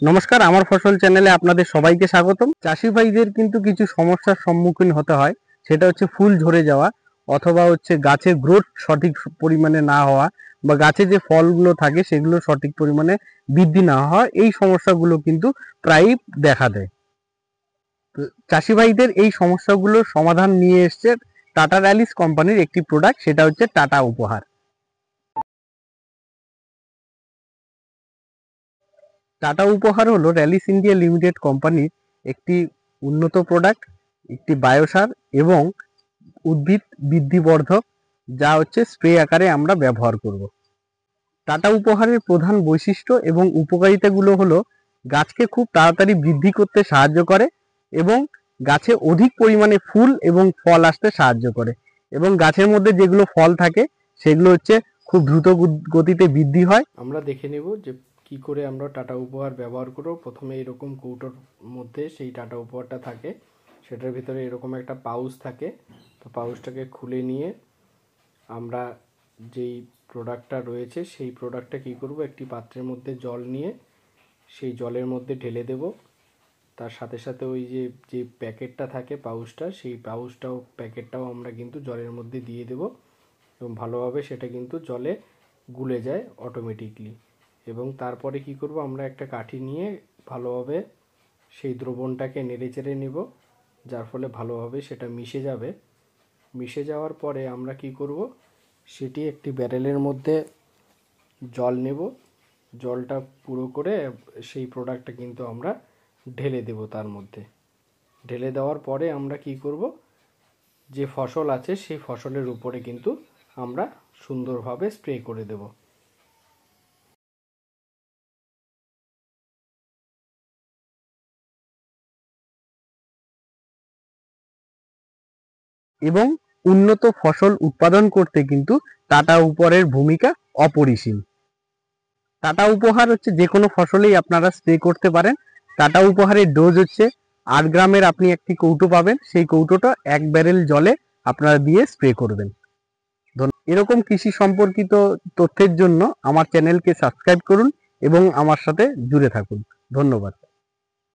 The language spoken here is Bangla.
নমস্কার, আমার ফসল চ্যানেলে আপনাদের সবাইকে স্বাগতম। চাষি ভাইদের কিন্তু কিছু সমস্যার সম্মুখীন হতে হয়, সেটা হচ্ছে ফুল ঝরে যাওয়া অথবা হচ্ছে গাছের গ্রোথ সঠিক পরিমাণে না হওয়া বা গাছে যে ফলগুলো থাকে সেগুলো সঠিক পরিমাণে বৃদ্ধি না হওয়া। এই সমস্যাগুলো কিন্তু প্রায়ই দেখা দেয়। তো চাষি ভাইদের এই সমস্যাগুলোর সমাধান নিয়ে এসছে টাটা র্যালিস কোম্পানির একটি প্রোডাক্ট, সেটা হচ্ছে টাটা উপহার। টাটা উপহার হলো র্যালিস ইন্ডিয়া লিমিটেড কোম্পানির একটি উন্নত প্রোডাক্ট, একটি বায়োসার এবং উদ্ভিদ বৃদ্ধিবর্ধক, যা হচ্ছে স্প্রে আকারে আমরা ব্যবহার করব। টাটা উপহারের প্রধান বৈশিষ্ট্য এবং উপকারিতাগুলো হলো গাছকে খুব তাড়াতাড়ি বৃদ্ধি করতে সাহায্য করে এবং গাছে অধিক পরিমাণে ফুল এবং ফল আসতে সাহায্য করে এবং গাছের মধ্যে যেগুলো ফল থাকে সেগুলো হচ্ছে খুব দ্রুত গতিতে বৃদ্ধি হয়। আমরা দেখে নেব যে কি করে আমরা টাটা উপহার ব্যবহার করব। প্রথমে এরকম কৌটোর মধ্যে সেই টাটা উপহারটা থাকে, সেটার ভিতরে এরকম একটা পাউচ থাকে। তো পাউচটাকে খুলে নিয়ে আমরা যেই প্রোডাক্টটা রয়েছে সেই প্রোডাক্টটা কী করব, একটি পাত্রের মধ্যে জল নিয়ে সেই জলের মধ্যে ঢেলে দেব। তার সাথে সাথে ওই যে প্যাকেটটা থাকে পাউচটা, সেই প্যাকেটটাও আমরা কিন্তু জলের মধ্যে দিয়ে দেব এবং ভালোভাবে সেটা কিন্তু জলে গুলে যায় অটোমেটিকলি। এবং তারপরে কি করব, আমরা একটা কাঠি নিয়ে ভালোভাবে সেই দ্রবণটাকে নেড়েচেড়ে নেব, যার ফলে ভালোভাবে সেটা মিশে যাবে। মিশে যাওয়ার পরে আমরা কি করব, সেটি একটি ব্যারেলের মধ্যে জল নেব। জলটা পুরো করে সেই প্রোডাক্টটা কিন্তু আমরা ঢেলে দেব তার মধ্যে। ঢেলে দেওয়ার পরে আমরা কি করব, যে ফসল আছে সেই ফসলের উপরে কিন্তু আমরা সুন্দরভাবে স্প্রে করে দেব। এবং উন্নত ফসল উৎপাদন করতে কিন্তু টাটা উপহারের ভূমিকা অপরিসীম। টাটা উপহার হচ্ছে যে কোনো ফসলেই আপনারা স্প্রে করতে পারেন। টাটা উপহারের ডোজ হচ্ছে 8 গ্রামের আপনি একটি কৌটো পাবেন, সেই কৌটোটা 1 ব্যারেল জলে আপনারা দিয়ে স্প্রে করবেন। এরকম কৃষি সম্পর্কিত তথ্যের জন্য আমার চ্যানেলকে সাবস্ক্রাইব করুন এবং আমার সাথে জুড়ে থাকুন। ধন্যবাদ।